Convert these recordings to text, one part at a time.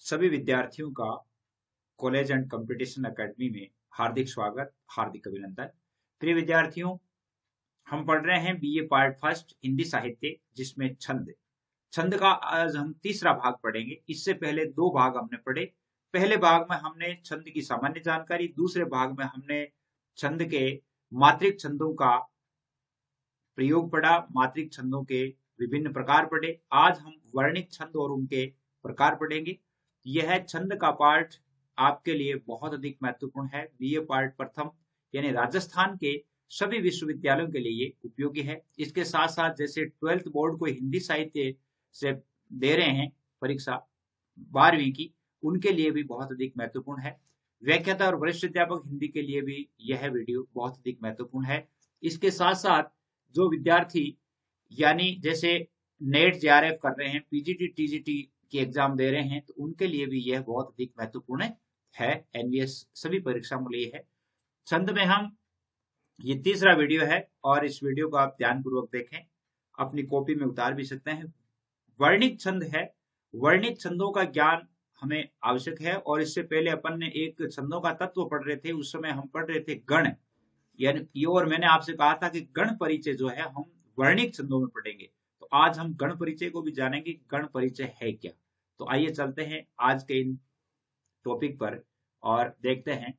सभी विद्यार्थियों का कॉलेज एंड कंपटीशन एकेडमी में हार्दिक स्वागत, हार्दिक अभिनंदन। प्रिय विद्यार्थियों, हम पढ़ रहे हैं बीए पार्ट फर्स्ट हिंदी साहित्य, जिसमें छंद छंद का आज हम तीसरा भाग पढ़ेंगे। इससे पहले दो भाग हमने पढ़े। पहले भाग में हमने छंद की सामान्य जानकारी, दूसरे भाग में हमने छंद के मात्रिक छंदों का प्रयोग पढ़ा, मात्रिक छंदों के विभिन्न प्रकार पढ़े। आज हम वर्णिक छंद और उनके प्रकार पढ़ेंगे। यह छंद का पाठ आपके लिए बहुत अधिक महत्वपूर्ण है। बीए पार्ट प्रथम यानी राजस्थान के सभी विश्वविद्यालयों के लिए ये उपयोगी है। इसके साथ साथ जैसे 12th बोर्ड को हिंदी साहित्य से दे रहे हैं परीक्षा 12वीं की, उनके लिए भी बहुत अधिक महत्वपूर्ण है। व्याख्याता और वरिष्ठ अध्यापक हिंदी के लिए भी यह वीडियो बहुत अधिक महत्वपूर्ण है। इसके साथ साथ जो विद्यार्थी यानी जैसे नेट जेआरएफ कर रहे हैं, पीजीटी टीजीटी की एग्जाम दे रहे हैं, तो उनके लिए भी यह बहुत अधिक महत्वपूर्ण है। एनवीएस सभी परीक्षाओं के लिए है। छंद में हम ये तीसरा वीडियो है और इस वीडियो को आप ध्यानपूर्वक देखें, अपनी कॉपी में उतार भी सकते हैं। वर्णिक छंद है। वर्णिक छंदों का ज्ञान हमें आवश्यक है। और इससे पहले अपन ने एक छंदों का तत्व पढ़ रहे थे, उस समय हम पढ़ रहे थे गण, यानी और मैंने आपसे कहा था कि गण परिचय जो है हम वर्णिक छंदों में पढ़ेंगे। तो आज हम गण परिचय को भी जानेंगे, गण परिचय है क्या। तो आइए चलते हैं आज के इन टॉपिक पर और देखते हैं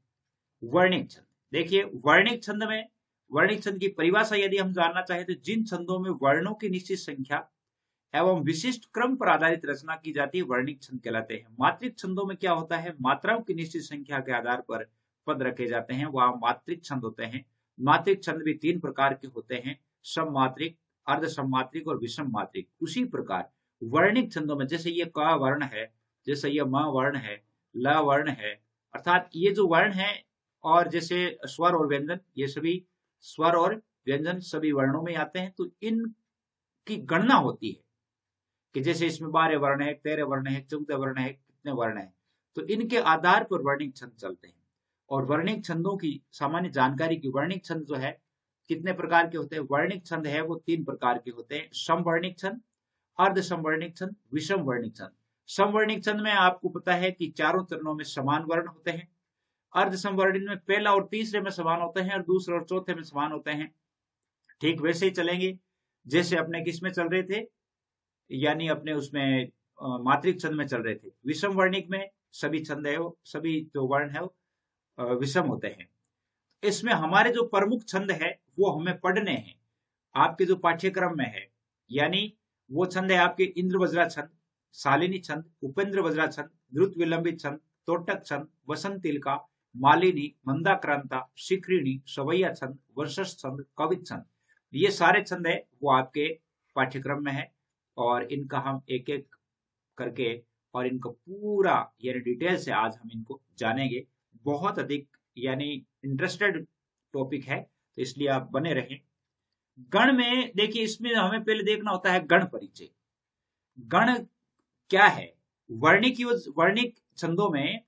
वर्णिक छंद। देखिए, वर्णिक छंद में वर्णिक छंद की परिभाषा यदि हम जानना चाहें तो जिन छंदों में वर्णों की निश्चित संख्या एवं विशिष्ट क्रम पर आधारित रचना की जाती है, वर्णिक छंद कहलाते हैं। मात्रिक छंदों में क्या होता है, मात्राओं की निश्चित संख्या के आधार पर पद रखे जाते हैं, वह मात्रिक छंद होते हैं। मात्रिक छंद भी तीन प्रकार के होते हैं, सममात्रिक, अर्ध सममात्रिक और विषम मात्रिक। उसी प्रकार वर्णिक छंदों में जैसे ये क वर्ण है, जैसे ये म वर्ण है, ल वर्ण है, अर्थात ये जो वर्ण है, और जैसे स्वर और व्यंजन, ये सभी स्वर और व्यंजन सभी वर्णों में आते हैं। तो इनकी गणना होती है कि जैसे इसमें 12 वर्ण है, 13 वर्ण है, 14 वर्ण है, कितने वर्ण है, तो इनके आधार पर वर्णिक छंद चलते हैं। और वर्णिक छंदों की सामान्य जानकारी की, वर्णिक छंद जो है कितने प्रकार के होते हैं, वर्णिक छंद है वो 3 प्रकार के होते हैं, समवर्णिक छंद, अर्ध समवर्णिक छंद, विषम वर्णिक छंद। समवर्णिक छंद में आपको पता है कि चारों चरणों में समान वर्ण होते हैं। अर्ध समवर्णिक में पहला और तीसरे में समान होते हैं और दूसरे और चौथे में समान होते हैं। ठीक वैसे ही चलेंगे जैसे अपने किस में चल रहे थे, यानी अपने उसमें मात्रिक छंद में चल रहे थे। विषम वर्णिक में सभी छंद है वो, सभी जो वर्ण है वो विषम होते हैं। इसमें हमारे जो प्रमुख छंद है वो हमें पढ़ने हैं आपके जो पाठ्यक्रम में है, यानी वो छंद है आपके इंद्र वज्रा छंद, शालिनी छंद, उपेंद्र वज्रा छंद, द्रुत विलंबित छंद, तोटक छंद, वसंत तिलका, मालिनी, मंदाक्रांता, शिखरिणी, सवैया छंद, वंशज छंद, कवित छंद। ये सारे छंद है वो आपके पाठ्यक्रम में है और इनका हम एक एक करके और इनका पूरा यानी डिटेल से आज हम इनको जानेंगे। बहुत अधिक यानी इंटरेस्टेड टॉपिक है, तो इसलिए आप बने रहें। गण में देखिए, इसमें हमें पहले देखना होता है गण परिचय। गण क्या है, वर्णिक छंदों में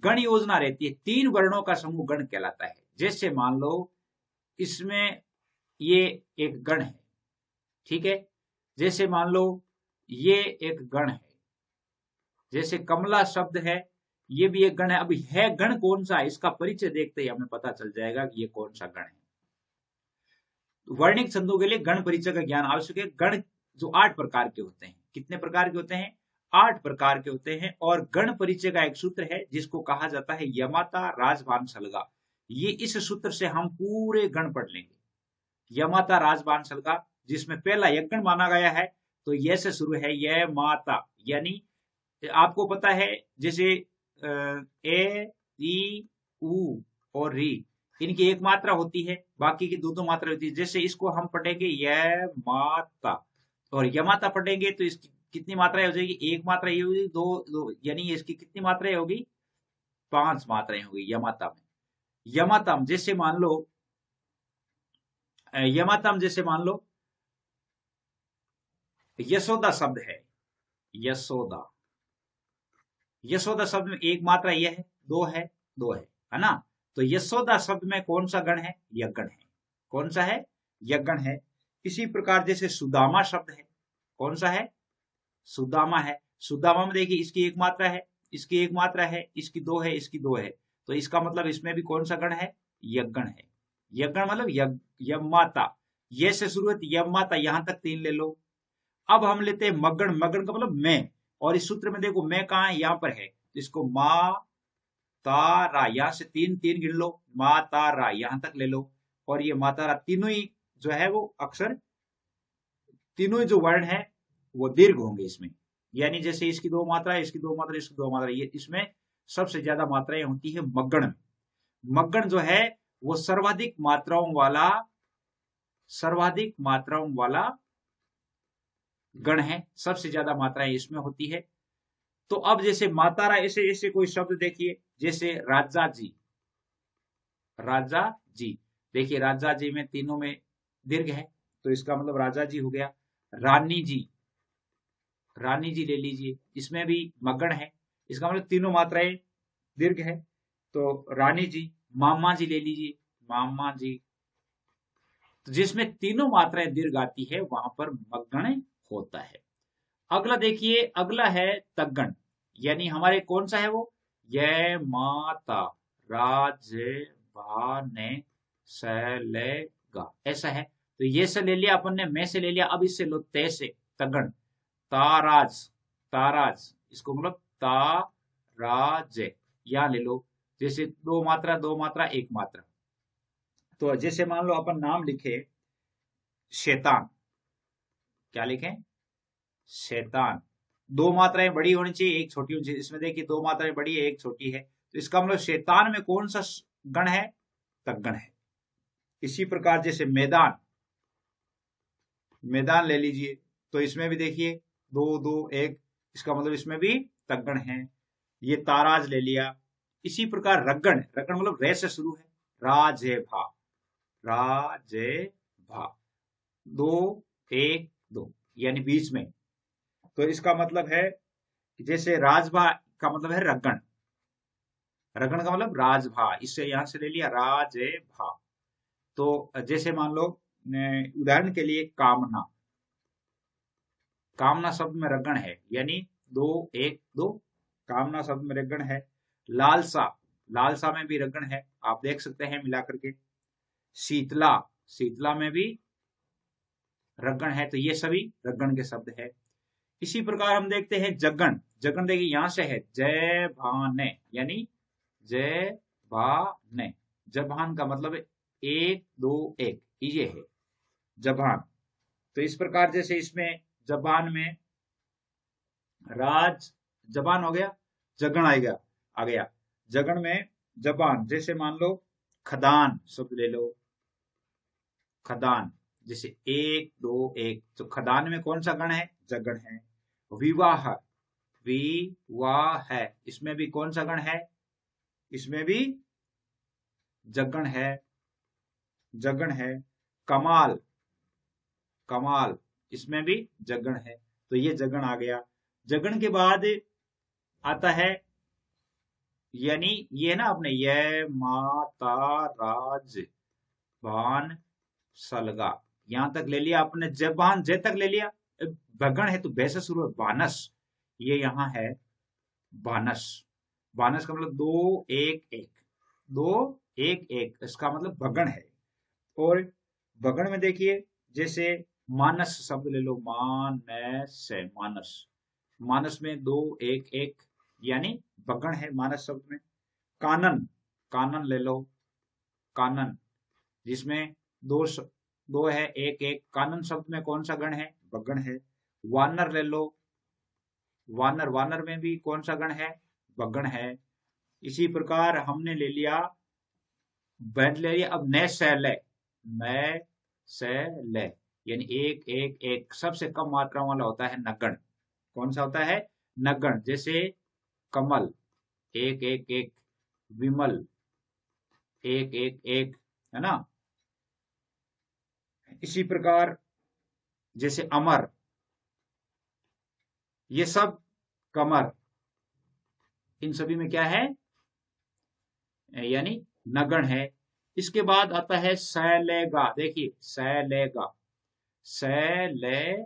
गण योजना रहती है। 3 वर्णों का समूह गण कहलाता है। जैसे मान लो इसमें ये एक गण है, ठीक है। जैसे मान लो ये एक गण है, जैसे कमला शब्द है, ये भी एक गण है। अब है गण कौन सा है, इसका परिचय देखते ही हमें पता चल जाएगा कि ये कौन सा गण है। तो वर्णिक छंदों के लिए गण परिचय का ज्ञान आवश्यक है। गण जो 8 प्रकार के होते हैं, कितने प्रकार के होते हैं, 8 प्रकार के होते हैं। और गण परिचय का एक सूत्र है जिसको कहा जाता है यमाता राजबान सलगा। ये इस सूत्र से हम पूरे गण पढ़ लेंगे। यमाता राजबान सलगा, जिसमें पहला यज्ञ माना गया है, तो ये से शुरू है, ये माता, यानी आपको पता है जैसे ए, ई, उ और री, इनकी एक मात्रा होती है, बाकी की दो मात्रा होती है। जैसे इसको हम पढ़ेंगे ये माता और यमाता पढ़ेंगे तो इसकी कितनी मात्राएं हो जाएगी, एक मात्रा ये होगी, दो, यानी इसकी कितनी मात्राएं होगी, 5 मात्राएं होगी यमाता में। यमातम जैसे मान लो, यमातम जैसे मान लो यशोदा शब्द है, यशोदा, यशोदा शब्द में एक मात्रा यह है, दो है ना। तो यशोदा शब्द में कौन सा गण है, यज्ञण है। कौन सा है, यज्ञण है। इसी प्रकार जैसे सुदामा शब्द है, कौन सा है, सुदामा है। सुदामा में देखिए इसकी एक मात्रा है, इसकी एक मात्रा है, इसकी दो है, इसकी दो है, तो इसका मतलब इसमें भी कौन सा गण है? यगण है। यगण मतलब यमाता, ये से शुरू है, यमाता, यहां तक तीन ले लो। अब हम लेते हैं मगण, मगण का मतलब मैं, और इस सूत्र में देखो मैं कहाँ है? यहाँ पर है, तो इसको मा तारा, यहां से तीन तीन गिन लो, मा तारा यहां तक ले लो, और ये मातारा तीनों ही जो है वो अक्षर, तीनों ही जो वर्ण है वो दीर्घ होंगे इसमें। यानी जैसे इसकी दो मात्रा, इसकी दो मात्रा, इसकी दो मात्रा, ये इसमें सबसे ज्यादा मात्राएं होती है मगण में। मगण जो है वो सर्वाधिक मात्राओं वाला गण है, सबसे ज्यादा मात्राएं इसमें होती है। तो अब जैसे मातारा, ऐसे ऐसे कोई शब्द देखिए, जैसे राजा जी, राजा जी, देखिए राजा जी में तीनों में दीर्घ है, तो इसका मतलब राजा जी हो गया। रानी जी, रानी जी ले लीजिए, इसमें भी मगण है, इसका मतलब तीनों मात्राएं दीर्घ है, तो रानी जी। मामा जी ले लीजिए, मामा जी, तो जिसमें तीनों मात्राएं दीर्घ आती है वहां पर मगण होता है। अगला देखिए, अगला है तगण, यानी हमारे कौन सा है वो? ये माता राज भाने सैलेगा, ऐसा है। तो ये से ले लिया अपन ने, मैं से ले लिया, अब इससे लो ते से, तगण, ताराज, ताराज, इसको मतलब ताराज, यहां ले लो, जैसे दो मात्रा, दो मात्रा, एक मात्रा। तो जैसे मान लो अपन नाम लिखे शैतान, क्या लिखें? शैतान। दो मात्राएं बड़ी होनी चाहिए, एक छोटी होनी चाहिए, इसमें देखिए दो मात्राएं बड़ी है, एक छोटी है, तो इसका मतलब शैतान में कौन सा गण है? तगण है। इसी प्रकार जैसे मैदान, मैदान ले लीजिए, तो इसमें भी देखिए दो दो एक, इसका मतलब इसमें भी तगण है। ये ताराज ले लिया। इसी प्रकार रगण, रगण मतलब रे से शुरू है, राजे भा, राजे भा, दो एक दो, यानी बीच में, तो इसका मतलब है कि जैसे राजभा का मतलब है रगण, रगण का मतलब राजभा, इससे यहां से ले लिया राजे भा। तो जैसे मान लो उदाहरण के लिए कामना, कामना शब्द में रगण है, यानी दो एक दो, कामना शब्द में रगण है। लालसा, लालसा में भी रगण है, आप देख सकते हैं मिला करके। शीतला, शीतला में भी रगण है, तो ये सभी रगण के शब्द है। इसी प्रकार हम देखते हैं जगन, जगन देखिए यहां से है जय भाने, यानी जय भाने, जबान का मतलब एक दो एक, ये है जबान। तो इस प्रकार जैसे इसमें जबान में राज, जबान हो गया, जगन आएगा, आ गया जगन में जबान। जैसे मान लो खदान शब्द ले लो, खदान, जैसे एक दो एक, तो खदान में कौन सा गण है? जगण है। विवाह, विवाह है, इसमें भी कौन सा गण है? इसमें भी जगण है, जगण है। कमाल, कमाल, इसमें भी जगण है, तो ये जगण आ गया। जगण के बाद आता है, यानी ये ना अपने ये माता राज भान सलगा, यहां तक ले लिया आपने, जबान जे तक ले लिया। भगण है तो बे से शुरू है, बानस, ये यहां है बानस, बानस का मतलब दो एक एक, दो एक एक, इसका मतलब भगण है। और भगण में देखिए जैसे मानस शब्द ले लो, मानस है, मानस, मानस में दो एक एक, यानी भगण है मानस शब्द में। कानन, कानन ले लो, कानन, जिसमें दो दो है एक एक, कानन शब्द में कौन सा गण है? भगण है। वानर ले लो, वानर, वानर में भी कौन सा गण है? भगण है। इसी प्रकार हमने ले लिया बैंड ले लिया, अब न सैले, न सैले, यानी एक एक एक, सबसे कम मात्रा वाला होता है नगण। कौन सा होता है? नगण। जैसे कमल एक एक एक, विमल एक एक एक, है ना। इसी प्रकार जैसे अमर, ये सब कमर, इन सभी में क्या है? यानी नगण है। इसके बाद आता है सैलेगा, देखिए सैलेगा, सैलेगा,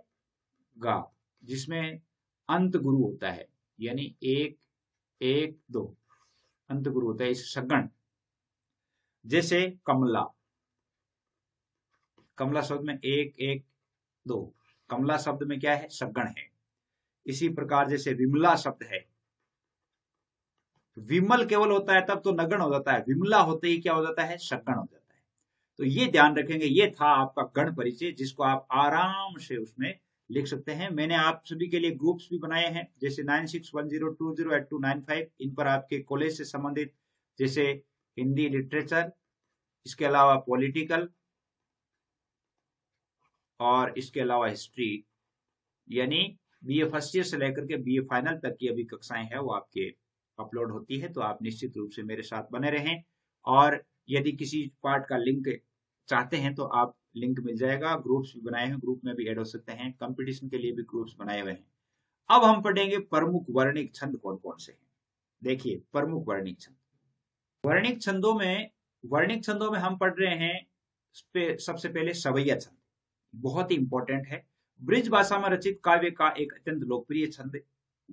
जिसमें अंत गुरु होता है, यानी एक 1 2 अंत गुरु होता है इस सगण। जैसे कमला, कमला शब्द में 1 1 2, कमला शब्द में क्या है, सगण है। इसी प्रकार जैसे विमला शब्द है, विमल केवल होता है तब तो नगण हो जाता है, विमला होते ही क्या हो जाता है, सगण हो जाता है। तो ये ध्यान रखेंगे। ये था आपका गण परिचय, जिसको आप आराम से उसमें लिख सकते हैं। मैंने आप सभी के लिए ग्रुप्स भी बनाए हैं, जैसे 9610208295। इन पर आपके कॉलेज से संबंधित जैसे हिंदी लिटरेचर, इसके अलावा पॉलिटिकल, और इसके अलावा हिस्ट्री, यानी बीए फर्स्ट ईयर से लेकर के बीए फाइनल तक की अभी कक्षाएं हैं वो आपके अपलोड होती है। तो आप निश्चित रूप से मेरे साथ बने रहें। और यदि किसी पार्ट का लिंक चाहते हैं तो आप लिंक मिल जाएगा। ग्रुप्स भी बनाए हैं, ग्रुप में भी ऐड हो सकते हैं। कंपटीशन के लिए भी ग्रुप्स बनाए हुए हैं। अब हम पढ़ेंगे प्रमुख वर्णिक छंद कौन कौन से हैं। देखिए प्रमुख वर्णिक छंद, वर्णिक छंदों में हम पढ़ रहे हैं सबसे पहले सवैया छंद, बहुत ही इंपॉर्टेंट है। ब्रिज भाषा में रचित काव्य का एक अत्यंत लोकप्रिय छंद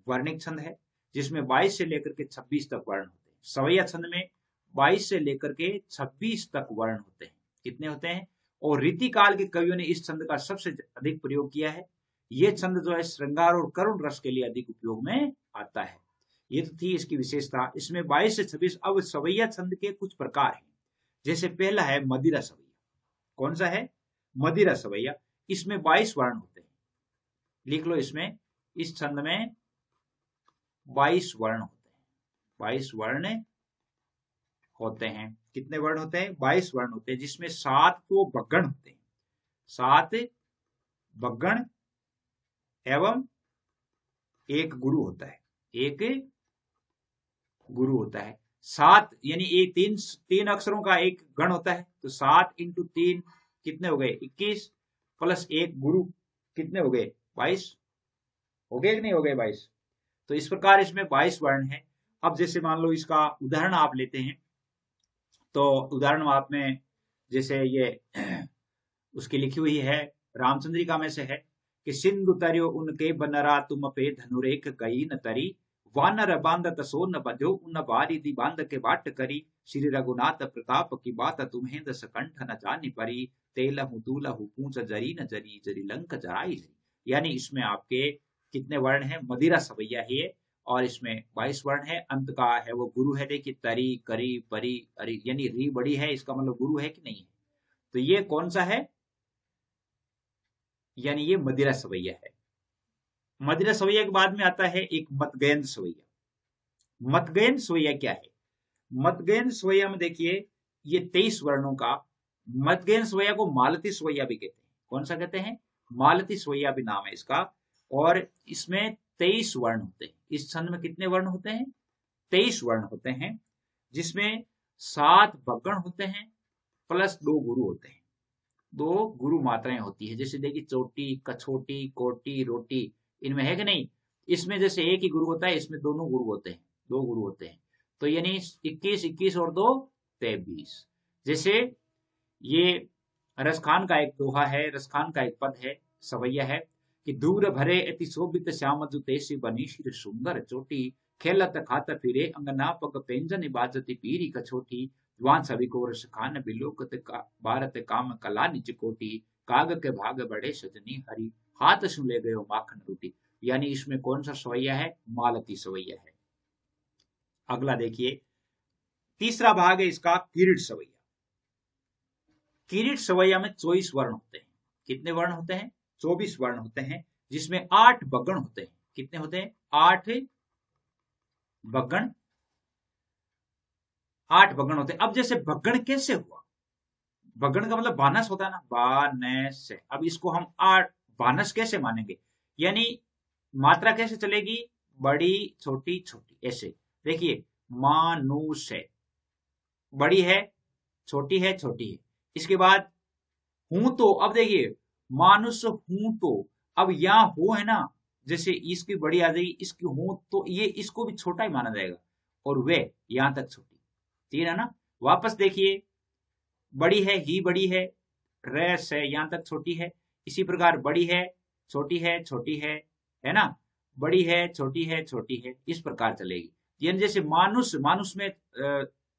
वर्णिक छंद है, जिसमें 22 से लेकर के 26 तक वर्ण होते हैं। सवैया छंद में 22 से लेकर के 26 तक वर्ण होते हैं। कितने होते हैं? और रीतिकाल के कवियों ने इस छंद का सबसे अधिक प्रयोग किया है। यह छंद जो है श्रृंगार और करुण रस के लिए अधिक उपयोग में आता है। ये तो थी इसकी विशेषता। इसमें 22 से 26। अब सवैया छंद के कुछ प्रकार हैं। जैसे पहला है मदिरा सवैया। कौन सा है? मदिरा सवैया। इसमें 22 वर्ण होते हैं। लिख लो, इसमें इस छंद में 22 वर्ण होते हैं। 22 वर्ण होते हैं। कितने वर्ण होते हैं? 22 वर्ण होते हैं, जिसमें 7 तो बगण होते हैं। 7 बगण एवं एक गुरु होता है। एक गुरु होता है। 7 यानी एक तीन अक्षरों का एक गण होता है। तो 7 इंटू 3 कितने हो गए? 21 प्लस एक गुरु कितने हो गए? 22 हो गए कि नहीं हो गए? 22। तो इस प्रकार इसमें 22 वर्ण है। अब जैसे मान लो इसका उदाहरण आप लेते हैं, तो उदाहरण आप में जैसे ये उसकी लिखी हुई है रामचंद्रिका में से है कि सिंधु तरियो उनके बनरा तुम पे धनुरेख गई न तरी, वानर बांधत सो न बध्यो उन बारी दी बांध के बाट करी, श्री रघुनाथ प्रताप की बात तुम्हें दस कंठ न जानी परी, तेलहु दूलहु पूंछ जरी न जरी जरी लंक जराई जरी। यानी इसमें आपके कितने वर्ण है? मदिरा सवैया है। और इसमें 22 वर्ण है। अंत का है वो गुरु है। देखिए तरी करी परी अरी, यानी री बड़ी है, इसका मतलब गुरु है कि नहीं है। तो ये कौन सा है? यानी ये मदिरा सवैया है। मदिरा सवैया के बाद में आता है एक मतगयन सवैया। मतगयन सवैया क्या है? मतगयन सवैया में देखिए ये 23 वर्णों का मतगयन सवैया को मालती सवैया भी कहते हैं। कौन सा कहते हैं? मालती सवैया भी नाम है इसका। और इसमें 23 वर्ण होते हैं। इस छंद में कितने वर्ण होते हैं? 23 वर्ण होते हैं, जिसमें 7 बगण होते हैं प्लस 2 गुरु होते हैं। 2 गुरु मात्राएं होती है। जैसे देखिए चोटी, कछोटी, कोटी, रोटी, इनमें है कि नहीं? इसमें जैसे एक ही गुरु होता है, इसमें दोनों गुरु होते हैं, 2 गुरु होते हैं। तो यानी 21 21 और 2 23। जैसे ये रसखान का एक दोहा है, रसखान का एक पद है, सवैया है कि दूर भरे अति शोभित श्याम जुतेसी बनी शिर सुंदर चोटी, खेलत खात फिरे अंगना पग पेंजन बाजती पीरी कछोटी, द्वान सभी को रसखान बिलोकत का भारत काम कला निज कोटी, काग के भाग बड़े सजनी हरी, हाथ सु ले गयो माखन रोटी। यानी इसमें कौन सा सवैया है? मालती सवैया है। अगला देखिए, तीसरा भाग है इसका किरीट सवैया। किरीट सवैया में 24 वर्ण होते हैं। कितने वर्ण होते हैं? 24 वर्ण होते हैं, जिसमें 8 बगण होते हैं। कितने होते हैं? 8 बगण। 8 बगण होते हैं। अब जैसे बगण कैसे हुआ? बगण का मतलब बानस होता है ना, बानस। अब इसको हम 8 बानस कैसे मानेंगे? यानी मात्रा कैसे चलेगी? बड़ी छोटी छोटी, ऐसे। देखिए मानुष है, बड़ी है, छोटी है, छोटी है। इसके बाद हूं तो, अब देखिए मानुष हूं तो, अब यहां हो है ना, जैसे इसकी बड़ी आ जाएगी, इसकी हो तो ये इसको भी छोटा ही माना जाएगा, और वे यहां तक छोटी। ठीक है ना? वापस देखिए, बड़ी है, ही बड़ी है, रेस है, यहां तक छोटी है। इसी प्रकार बड़ी है, छोटी है, छोटी है ना? बड़ी है, छोटी है, छोटी है, इस प्रकार चलेगी। यानी जैसे मानुष, मानुष में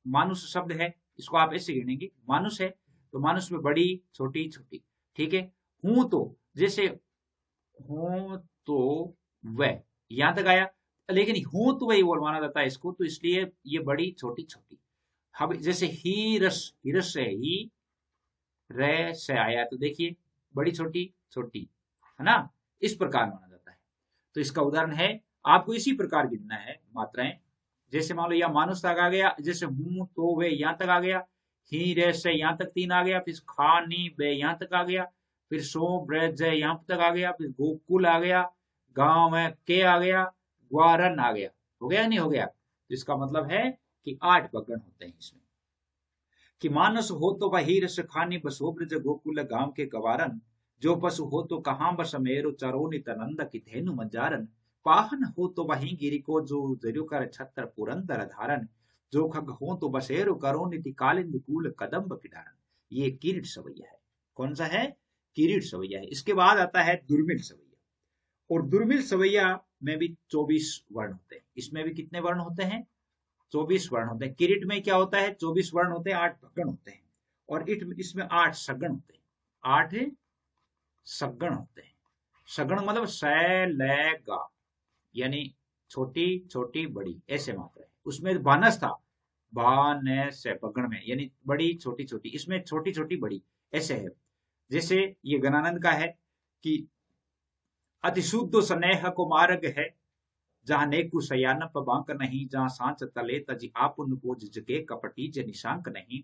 मानुष शब्द है, इसको आप ऐसे गिनेंगे, मानुष है तो मानुष में बड़ी छोटी छोटी, ठीक है। हूं तो, जैसे हूं तो वह, यहां तक आया, लेकिन हूं तो वही और माना जाता है इसको, तो इसलिए ये बड़ी छोटी छोटी। अब जैसे ही रस, हिरस है, ही रे से आया, तो देखिए बड़ी छोटी छोटी, है ना, इस प्रकार माना जाता है। तो इसका उदाहरण है, आपको इसी प्रकार गिनना है मात्राएं। जैसे मान लो यह मानुष तक आ गया, जैसे हूं तो वे यहां तक आ गया, ही रे से यहां तक 3 आ गया, फिर खा नी बे यहां तक आ गया, फिर सो ब्रज यहां तक आ गया, फिर गोकुल आ गया, गांव में के आ गया, ग्वारन आ गया। हो गया नहीं हो गया? तो इसका मतलब है कि 8 बगण होते हैं इसमें। कि मानस हो तो वही रस खानी बसो ब्रज गोकुल गांव के गवारन, जो पशु हो तो कहाँ बस मेरो चरोनि तनंद की धेनु मंजारन, पाहन हो तो वही गिरी को जो जरु कर छत्र पुरंदर धारन, जो खग हो तो बसेरो करो नीति कालिंद कूल कदम्ब किडारन। ये किरीट सवैया है। कौन सा है? किरीट सवैया है। इसके बाद आता है दुर्मिल सवैया, और दुर्मिल सवैया में भी 24 वर्ण होते हैं। इसमें भी कितने वर्ण होते हैं? 24 वर्ण होते हैं। किरीट में क्या होता है? 24 वर्ण होते हैं, 8 भगण होते हैं, और इसमें 8 सगण होते हैं। 8 सगण होते हैं। सगण मतलब स ल ग, यानी छोटी छोटी बड़ी, ऐसे मात्रा है। उसमें बानस था, बान से बगण में, यानी बड़ी छोटी छोटी, इसमें छोटी छोटी बड़ी, ऐसे है। जैसे ये गणानंद का है कि अति शुद्ध स्नेह को मार्ग है, जहां नेकु सयानप बांक नहीं, जहां सांच तले तजी आपुन को जगे कपटी ज निशांक नहीं,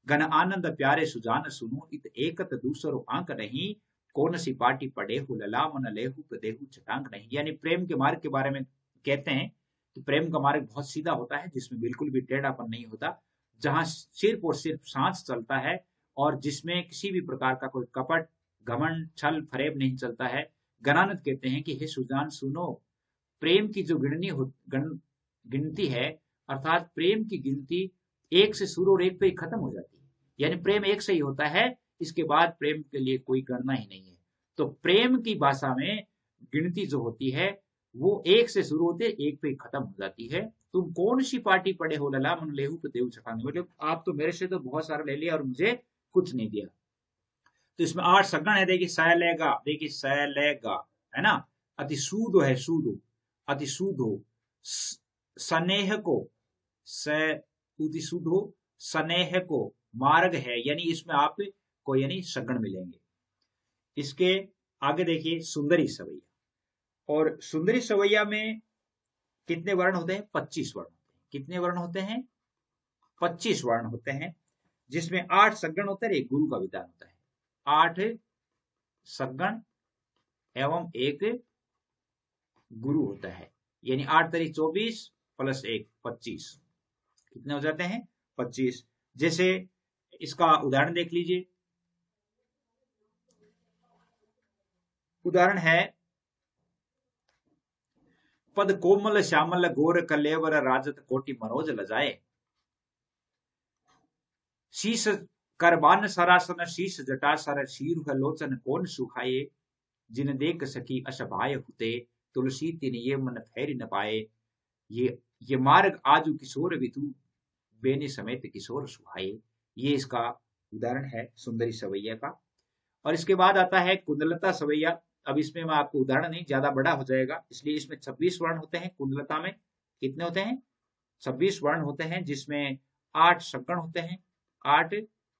गण आनंद प्यारे सुजान सुनो इत एकत दूसरो आंक नहीं, कौन सी पाटी पड़े हु लला मन लेहु देहु चटांक नहीं। यानी प्रेम के मार्ग के बारे में कहते हैं कि प्रेम का मार्ग बहुत सीधा होता है, जिसमें बिल्कुल भी टेढ़ापन नहीं होता, जहां सिर्फ और सिर्फ सांस चलता है, और जिसमें किसी भी प्रकार का कोई कपट, घमंड, छल फरेब नहीं चलता है। गणानंद कहते हैं कि हे सुजान सुनो, प्रेम की जो गिनती है, अर्थात प्रेम की गिनती 1 से शुरू और 1 पे ही खत्म हो जाती है। यानी प्रेम 1 से ही होता है, इसके बाद प्रेम के लिए कोई गणना ही नहीं है। तो प्रेम की भाषा में गिनती जो होती है वो 1 से शुरू होते 1 पे ही खत्म हो जाती है। तुम कौन सी पार्टी पड़े हो लला मन लेहू पे देव छटांगे, मतलब आप तो मेरे से तो बहुत सारा ले लिया और मुझे कुछ नहीं दिया। तो इसमें 8 सगण है, देखिए स लेगा, देखिए स लेगा, है ना। अति सूदो है, सूदो, अति सूदो, स्नेह को, अति सूदो स्नेह को मार्ग है, यानी इसमें आप को यानी सगण मिलेंगे। इसके आगे देखिए सुंदरी सवैया, और सुंदरी सवैया में कितने वर्ण होते हैं? 25 वर्ण होते हैं। कितने वर्ण होते हैं? 25 वर्ण होते हैं, जिसमें 8 सगण होते हैं, एक गुरु का विधान होता है। 8 सगण एवं एक गुरु होता है, यानी 8 तरी 24 प्लस 1 25, कितने हो जाते हैं? 25। जैसे इसका उदाहरण देख लीजिए। उदाहरण है, पद कोमल श्यामल गोर कलेवर राजत कोटि मनोज लजाए, शीश करबान सरासन शीश जटा सर शीर लोचन कौन सुखाए, जिन देख सकी अशभाय हुते तुलसी तिन ये मन फेरी न पाए, ये मार्ग आजू किशोर वितु बेनी समेत किशोर सुहाए। ये इसका उदाहरण है सुंदरी सवैया का। और इसके बाद आता है कुंडलता सवैया। अब इसमें मैं आपको उदाहरण नहीं, ज्यादा बड़ा हो जाएगा, इसलिए इसमें 26 वर्ण होते हैं। कुंडलता में कितने होते हैं? 26 वर्ण होते हैं, जिसमें 8 सगण होते हैं, 8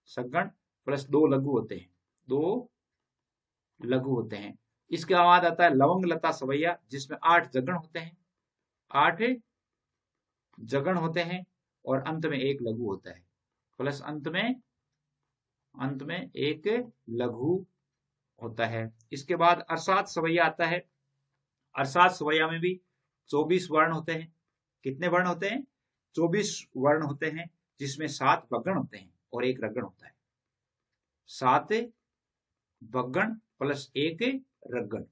सगण प्लस 2 लघु होते हैं, 2 लघु होते हैं। इसके बाद आता है लवंग लता सवैया, जिसमें 8 जगण होते हैं, 8 जगण होते हैं, और अंत में 1 लघु होता है, प्लस अंत में 1 लघु होता है। इसके बाद अरसात सवैया आता है। अरसात सवैया में भी 24 वर्ण होते हैं। कितने वर्ण होते हैं? 24 वर्ण होते हैं, जिसमें 7 बगण होते हैं और 1 रगण होता है। 7 बगण प्लस 1 रगण,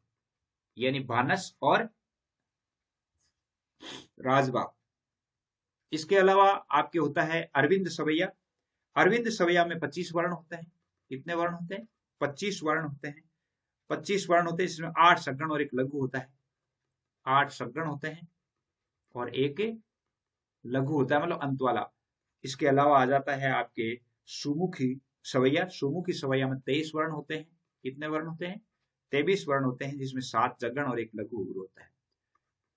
यानी भानस और राजबाग। इसके अलावा आपके होता है अरविंद सवैया। अरविंद सवैया में 25 वर्ण होते हैं। कितने वर्ण होते हैं? 25 वर्ण होते हैं। 25 वर्ण होते हैं, जिसमें 8 सगण और 1 लघु होता है। 8 सगण होते हैं और 1 लघु होता है मतलब अंत वाला। इसके अलावा आ जाता है आपके सुमुखी सवैया। सुमुखी सवैया में 23 वर्ण होते हैं। कितने वर्ण होते हैं? 23 वर्ण होते हैं, जिसमें 7 जगण और एक लघु गुरु होता है।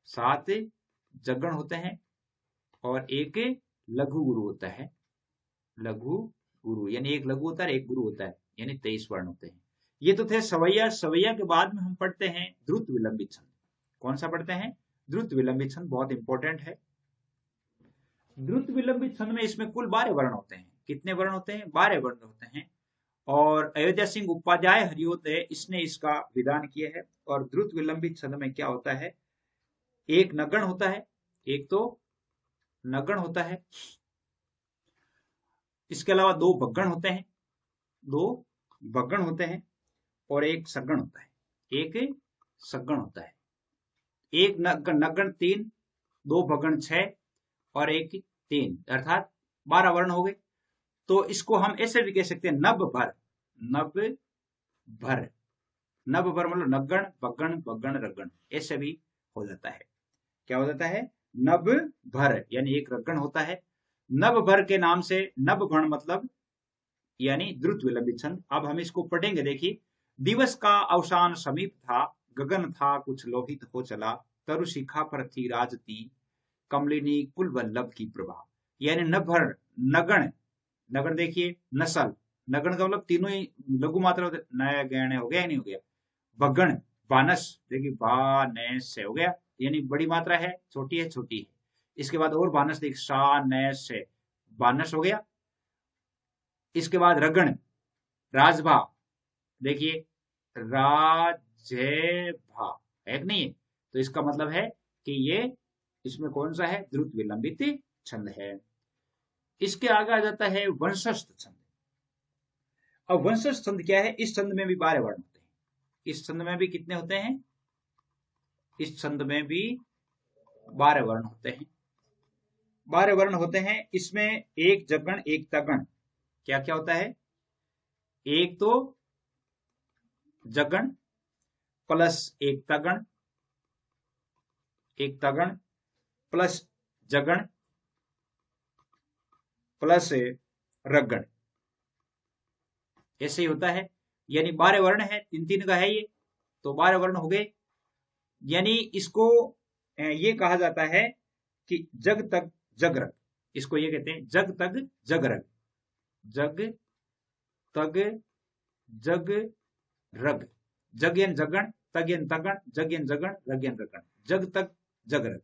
7 जगण होते हैं और एक लघु गुरु होता है। लघु गुरु यानी एक लघु होता है, एक गुरु होता है, यानी 23 वर्ण होते हैं। ये तो थे सवैया। सवैया के बाद में हम पढ़ते हैं द्रुत विलंबित छंद। कौन सा पढ़ते हैं? द्रुत विलंबित छंद, बहुत इंपॉर्टेंट है। द्रुत विलंबित छंद में इसमें कुल 12 वर्ण होते हैं। कितने वर्ण होते हैं? 12 वर्ण होते हैं। और अयोध्या सिंह उपाध्याय हरियोदय इसने इसका विधान किया है। और द्रुत विलंबित छंद में क्या होता है? एक नगण होता है, एक तो नगण होता है, इसके अलावा 2 भगण होते हैं, 2 भगण होते हैं और एक सगण होता है, एक सगण होता है। एक नगण 3, 2 भगण 6 और एक 3, अर्थात 12 वर्ण हो गए। तो इसको हम ऐसे भी कह सकते हैं नभ भर। नभ भर, नभ भर मतलब नगण भगण भगण रगण, ऐसे भी हो जाता है। क्या हो जाता है? नभ भर, यानी एक रगण होता है। नभ भर के नाम से नभ भण मतलब यानी द्रुत विलंबित छंद। अब हम इसको पढ़ेंगे। देखिए, दिवस का अवसान समीप था, गगन था कुछ लोहित हो चला, तरु शिखा पर थी राजती, कमलिनी कुल वल्लभ की प्रभा। यानी नभर, नगण, नगण देखिए नसल, नगण का मतलब तीनों ही लघु मात्रा होते, नया गहने हो गया, नहीं हो गया। भगण, बानस देखिए बा न से हो गया, यानी बड़ी मात्रा है, छोटी है, छोटी है। इसके बाद और बानस देख सा न से, बानस हो गया। इसके बाद रगण, राजभा, देखिए राजभा है कि नहीं है? तो इसका मतलब है कि ये इसमें कौन सा है? द्रुत विलंबित छंद है। इसके आगे आ जाता है वंशस्थ छंद। अब वंशस्थ छंद क्या है? इस छंद में भी 12 वर्ण होते हैं। इस छंद में भी कितने होते हैं? इस छंद में भी 12 वर्ण होते हैं। 12 वर्ण होते हैं। इसमें एक जगण एक तगण। क्या क्या होता है? एक तो जगण प्लस एक तगण, एक तगण प्लस जगण प्लस रगण, ऐसे ही होता है। यानी 12 वर्ण है, 3 का है ये, तो 12 वर्ण हो गए। यानी इसको ये कहा जाता है कि जग तक जगरग, इसको ये कहते हैं जग तग जगरग। जग तग जग रग, जगयन जगण, तगयन तगण, जगयन जगण, रगयन रगण, जग तक जगरग,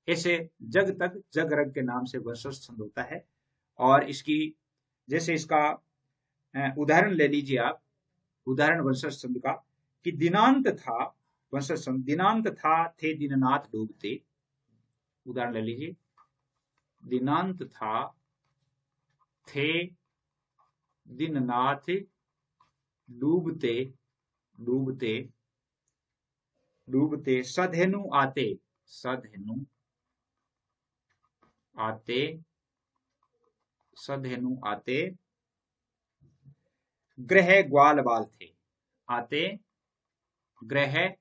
ऐसे जग तक जगरग के नाम से वंशस्थ छंद होता है। और इसकी जैसे इसका उदाहरण ले लीजिए आप, उदाहरण वंशस्थ छंद का, कि दिनांत था, वंशस्थ छंद, दिनांत था थे दीननाथ डूबते। उदाहरण ले लीजिए, दिनांत था थे दीननाथ डूबते, डूबते, डूबते, सधेनु आते, सधेनु आते, सधेनु आते, ग्रह ग्वाल बाल थे। आते, ग्रह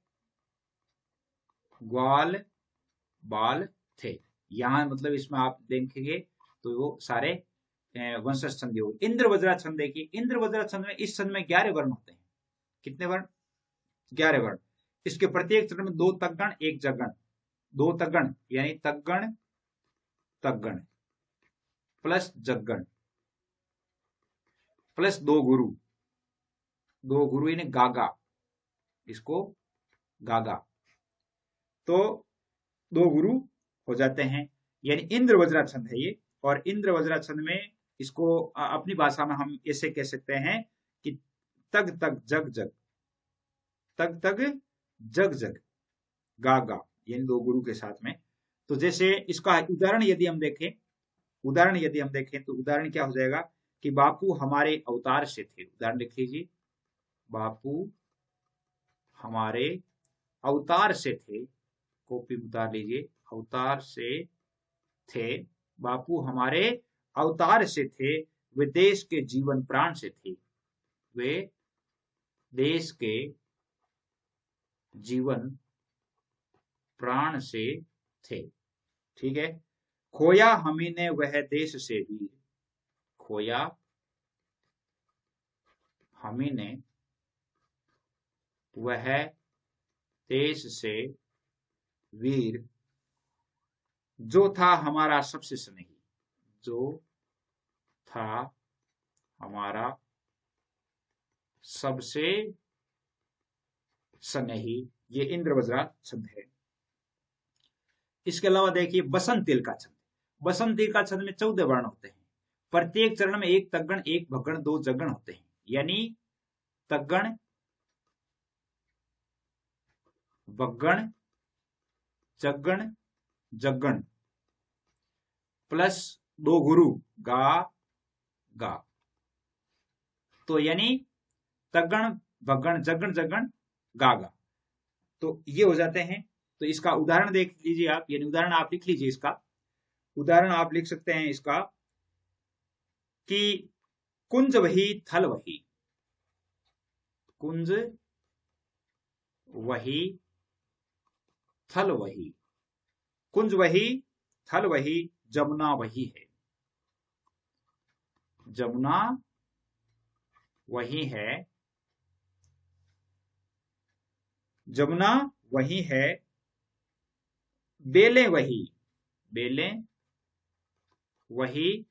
ग्वाल बाल थे। यहां मतलब इसमें आप देखेंगे तो वो सारे वंशज छंद हो। इंद्र वज्रा छंद देखिए, इंद्र वज्रा छंद में, इस छंद में 11 वर्ण होते हैं। कितने वर्ण? 11 वर्ण। इसके प्रत्येक चरण में 2 तगण एक जगण, 2 तगण यानी तगण तगण प्लस जगण प्लस 2 गुरु, 2 गुरु यानी गागा, इसको गागा, तो 2 गुरु हो जाते हैं। यानी इंद्र वज्रा छंद है ये। और इंद्र वज्रा छंद में इसको अपनी भाषा में हम ऐसे कह सकते हैं कि तग तग जग जग, तग तग जग जग, गा गा, यानी 2 गुरु के साथ में। तो जैसे इसका उदाहरण यदि हम देखें, उदाहरण यदि हम देखें तो उदाहरण क्या हो जाएगा कि बापू हमारे अवतार से थे। उदाहरण लिख लीजिए, बापू हमारे अवतार से थे, कॉपी उतार लीजिए, अवतार से थे, बापू हमारे अवतार से थे, वे देश के जीवन प्राण से थे, वे देश के जीवन प्राण से थे। ठीक है, खोया हमी ने वह देश से वीर, खोया हमी ने वह देश से वीर, जो था हमारा सबसे स्नेही, जो था हमारा सबसे स्नेही। ये इंद्र वज्रा छंद है। इसके अलावा देखिए बसंत तिल का छंद। बसंत तिल का छंद में 14 वर्ण होते हैं। प्रत्येक चरण में एक तगण, एक भगण, दो जगण होते हैं। यानी तगण, भगण, जगण, जगण प्लस 2 गुरु गा गा। तो यानी तगण, भगण, जगण, जगण, गा गा। तो ये हो जाते हैं। तो इसका उदाहरण देख लीजिए आप, यानी उदाहरण आप लिख लीजिए। इसका उदाहरण आप लिख सकते हैं इसका कि कुंज वही थल वही, कुंज वही थल वही, कुंज वही थल वही, जमुना वही है, जमुना वही है, जमुना वही है, बेलें वही, बेलें वही,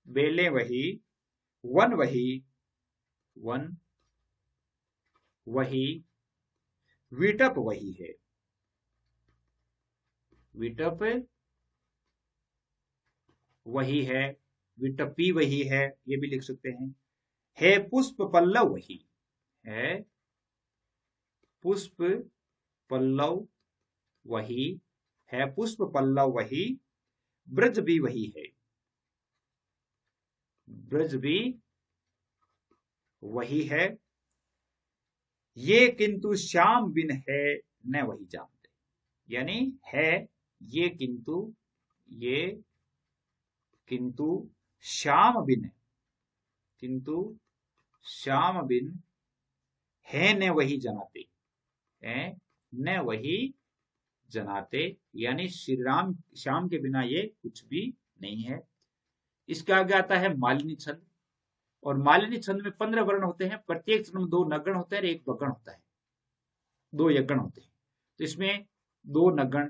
बेलें वही, वन वही, वन वही, विटप वही है, विटप वही है, विटपी वही है, ये भी लिख सकते हैं। है पुष्प पल्लव वही, है पुष्प पल्लव वही, है पुष्प पल्लव वही, ब्रज भी वही है, ब्रज भी वही है, ये किंतु श्याम बिन है न वही जानते। यानी है ये किंतु श्याम बिन, किंतु श्याम बिन है न वही जनाते, है न वही जनाते। यानी श्री राम श्याम के बिना ये कुछ भी नहीं है। इसके आगे आता है मालिनी छंद। और मालिनी छंद में 15 वर्ण होते हैं। प्रत्येक छंद में 2 नगण होते हैं और 1 बगण होता है, 2 यगण होते हैं। तो इसमें 2 नगण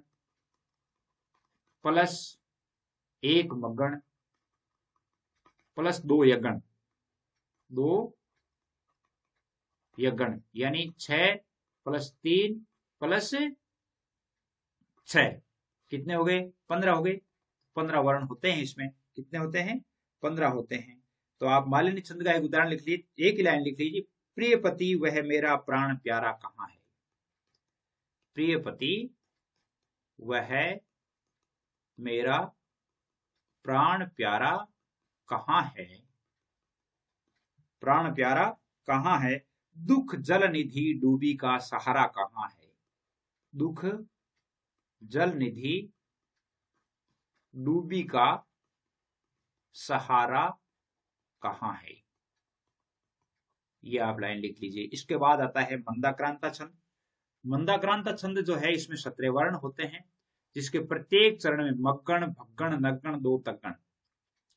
प्लस 1 मगण प्लस 2 यगण, 2 यगण यानी 6 प्लस 3 प्लस 6 कितने हो गए? 15 हो गए। 15 वर्ण होते हैं इसमें। कितने होते हैं? 15 होते हैं। तो आप मालिनी छंद का एक उदाहरण लिख लीजिए, एक ही लाइन लिख लीजिए। प्रियपति वह मेरा प्राण प्यारा कहाँ है, प्रियपति वह मेरा प्राण प्यारा कहाँ है, प्राण प्यारा कहाँ है, दुख जल निधि डूबी का सहारा कहाँ है, दुख जल निधि डूबी का सहारा कहाँ है। ये आप लाइन लिख लीजिए। इसके बाद आता है मंदाक्रांता छंद। मंदाक्रांता छंद जो है इसमें 17 वर्ण होते हैं, जिसके प्रत्येक चरण में मगण, भगण, नगण, 2 तगण।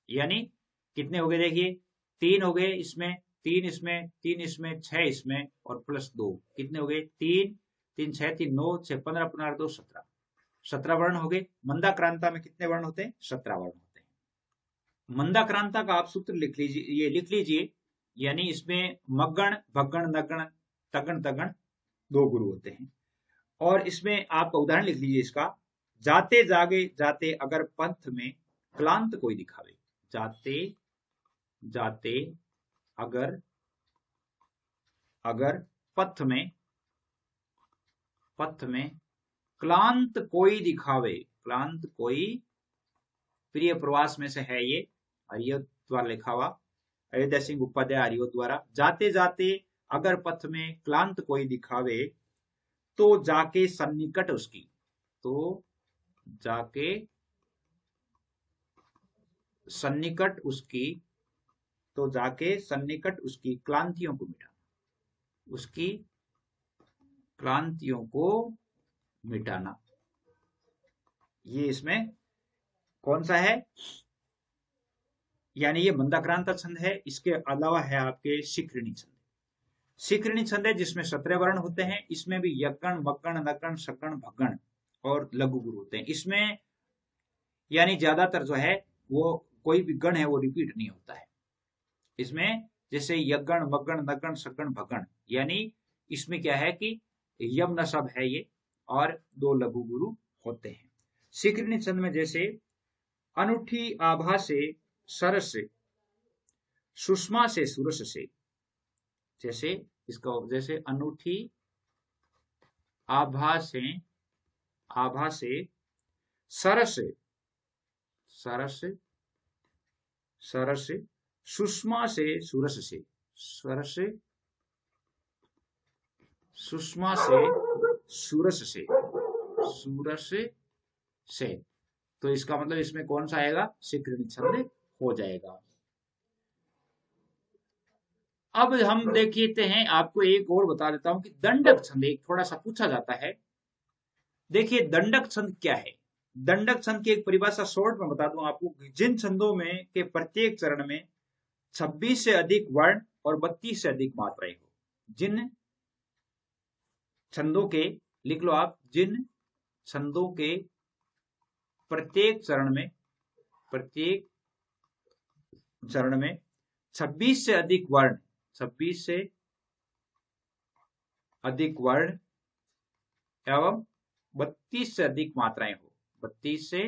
यानी कितने हो गए? देखिए 3 हो गए इसमें, 3 इसमें, 3 इसमें, 6 इसमें और प्लस 2 कितने हो गए? 3 3 6 3 9 6 15 15 2 17, 17 वर्ण हो गए। मंदाक्रांता में कितने वर्ण होते हैं? 17 वर्ण होते हैं। मंदाक्रांता का आप सूत्र लिख लीजिए, ये लिख लीजिए। यानी इसमें मगण, भगण, नगण, तगण तगण 2 गुरु होते हैं। और इसमें आपका उदाहरण लिख लीजिए इसका। जाते जागे जाते अगर पंथ में क्लांत कोई दिखावे, जाते जाते अगर पथ में क्लांत कोई दिखावे, क्लांत कोई प्रिय प्रवास में से है ये, हरियो द्वारा लिखा हुआ, अयोध्या सिंह उपाध्याय हरियो द्वारा। जाते जाते अगर पथ में क्लांत कोई दिखावे, तो जाके सन्निकट उसकी, तो जाके सन्निकट उसकी, तो जाके सन्निकट उसकी क्लांतियों को मिटाना, उसकी क्लांतियों को मिटाना। ये इसमें कौन सा है, यानी ये मंदाक्रांत छंद है। इसके अलावा है आपके शिखरिणी छंद। शिखरिणी छंद है जिसमें 17 वर्ण होते हैं। इसमें भी यगण, मगण, नगण, सकण, भगण और लघु गुरु होते हैं। इसमें यानी ज्यादातर जो है वो कोई भी गण है वो रिपीट नहीं होता है इसमें। जैसे यगण, मगण, नगण, सकण, भगण, यानी इसमें क्या है कि यम नसब है ये और 2 लघु गुरु होते हैं। शिखरिणी छंद में जैसे अनूठी आभा से सरस से, सुषमा से सुरस से, जैसे इसका जैसे अनूठी आभा से सरस सरस सरस, सुषमा से सुरस से, सरस सुषमा से सूरस से, सूरस से, तो इसका मतलब इसमें कौन सा आएगा, शिखरिणी छंद हो जाएगा। अब हम देखते हैं, आपको एक और बता देता हूं कि दंडक छंद एक थोड़ा सा पूछा जाता है। देखिए दंडक छंद क्या है। दंडक छंद की एक परिभाषा शॉर्ट में बता दूं आपको, जिन छंदों में के प्रत्येक चरण में 26 से अधिक वर्ण और 32 से अधिक मात्राएं हो। जिन छंदों के, लिख लो आप, जिन छंदों के प्रत्येक चरण में 26 से अधिक वर्ण, 26 से अधिक वर्ण एवं 32 से अधिक मात्राएं हो, 32 से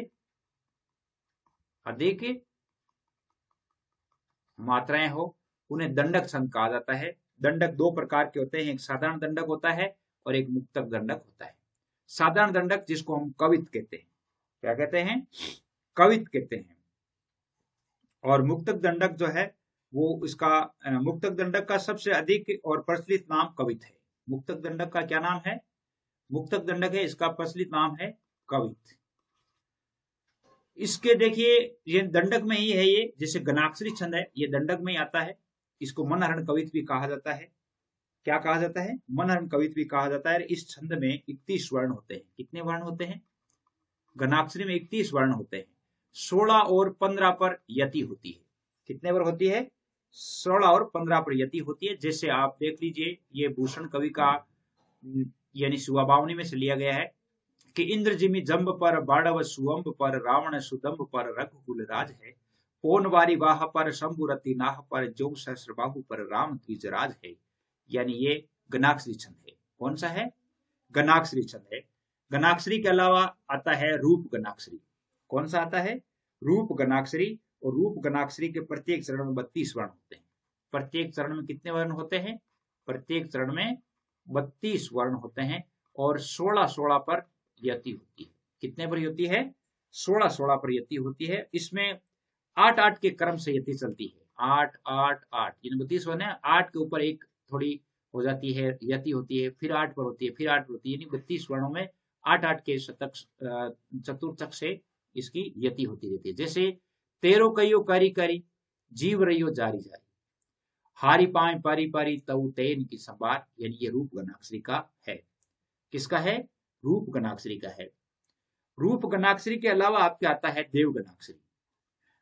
अधिक मात्राएं हो, उन्हें दंडक छंद कहा जाता है। दंडक 2 प्रकार के होते हैं, एक साधारण दंडक होता है और एक मुक्तक दंडक होता है। साधारण दंडक जिसको हम कवित कहते हैं, क्या कहते हैं, कवित कहते हैं। और मुक्तक दंडक जो है वो इसका मुक्तक दंडक का सबसे अधिक और प्रचलित नाम कवित है। मुक्तक दंडक का क्या नाम है, मुक्तक दंडक है, इसका प्रचलित नाम है कवित। इसके देखिए ये दंडक में ही है, ये जैसे गणाक्षरी छंद है ये दंडक में ही आता है। इसको मनहरण कवित भी कहा जाता है। क्या कहा जाता है, मनहरण कवित भी कहा जाता है। इस छंद में 31 वर्ण होते हैं। कितने वर्ण होते हैं, गणाक्षरी में 31 वर्ण होते हैं। 16 और 15 पर यति होती है। कितने पर होती है, 16 और 15 पर यति होती है। जैसे आप देख लीजिए, ये भूषण कवि का यानी सुवाबावनी में से लिया गया है कि इंद्र जिमि जम्ब पर, बाड़व सुअंब पर, रावण सुदम्ब पर, रघुकुल राज है। पौन वारी वाह पर, शंभुरति नाह पर, जो सहस्र बाहु पर, राम द्विजराज है। यानी ये गणाक्षरी छंद है। कौन सा है, गणाक्षरी छंद है। गणाक्षरी के अलावा आता है रूप गणाक्षरी। कौन सा आता है, रूप गणाक्षरी। और रूप गणाक्षरी के प्रत्येक चरण में 32 वर्ण होते हैं। प्रत्येक चरण में कितने वर्ण होते हैं, प्रत्येक चरण में 32 वर्ण होते हैं और 16-16 पर यति होती है। कितने पर होती है, 16-16 पर यति होती है। इसमें 8-8 के क्रम से यति चलती है। 8-8-8 यानी 32 वर्ण है, 8 के ऊपर एक थोड़ी हो जाती है, यति होती है, फिर 8 पर होती है, फिर 8 पर होती है, यानी 32 वर्णों में 8-8 के शतक चतुर्थक से इसकी यति होती रहती है। जैसे तेरो कईयो कारी कारी, जीव रहियो जारी जारी, हारी पाए पारी पारी, तऊ तेन की संबार। यानी ये रूप गणाक्षरी का है। किसका है, रूप गणाक्षरी का है। रूप गणाक्षरी के अलावा आपके आता है देव गणाक्षरी।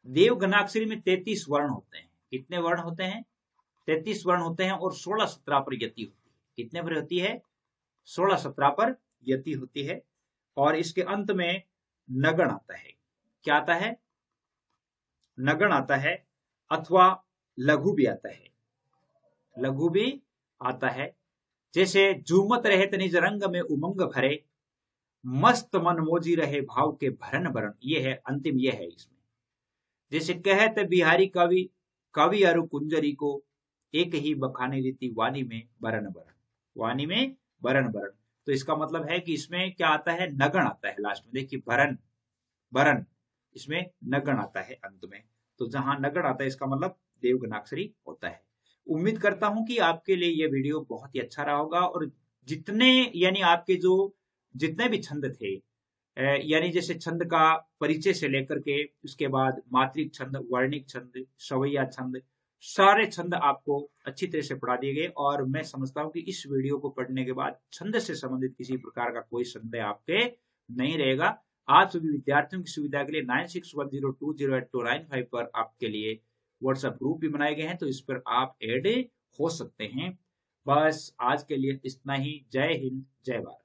देव गणाक्षरी में 33 वर्ण होते हैं। कितने वर्ण होते हैं, 33 वर्ण होते हैं और 16-17 पर यति होती है। कितने पर होती है, 16-17 पर यति होती है। और इसके अंत में नगण आता है। क्या आता है, नगण आता है, अथवा लघु भी आता है, लघु भी आता है। जैसे झूमत रहे निज रंग में उमंग भरे, मस्त मन मोजी रहे भाव के भरन भरन। ये है अंतिम, ये है इसमें। जैसे कहते बिहारी कवि, कवि अरु कुंजरी को, एक ही बखाने रीति वाणी में बरन बरन, वाणी में बरन बरन। तो इसका मतलब है कि इसमें क्या आता है, नगण आता है लास्ट में। देखिए भरन बरन, इसमें नगण आता है अंत में। तो जहां नगण आता है इसका मतलब देवगणाक्षरी होता है। उम्मीद करता हूं कि आपके लिए यह वीडियो बहुत ही अच्छा रहा होगा। और जितने यानी आपके जो जितने भी छंद थे, यानी जैसे छंद का परिचय से लेकर के उसके बाद मात्रिक छंद, वर्णिक छंद, सवैया छंद, सारे छंद आपको अच्छी तरह से पढ़ा दिए गए। और मैं समझता हूं कि इस वीडियो को पढ़ने के बाद छंद से संबंधित किसी प्रकार का कोई संदेह आपके नहीं रहेगा। आप सभी विद्यार्थियों की सुविधा के लिए 9610208295 पर आपके लिए व्हाट्सएप ग्रुप भी बनाए गए हैं, तो इस पर आप ऐड हो सकते हैं। बस आज के लिए इतना ही। जय हिंद, जय भारत।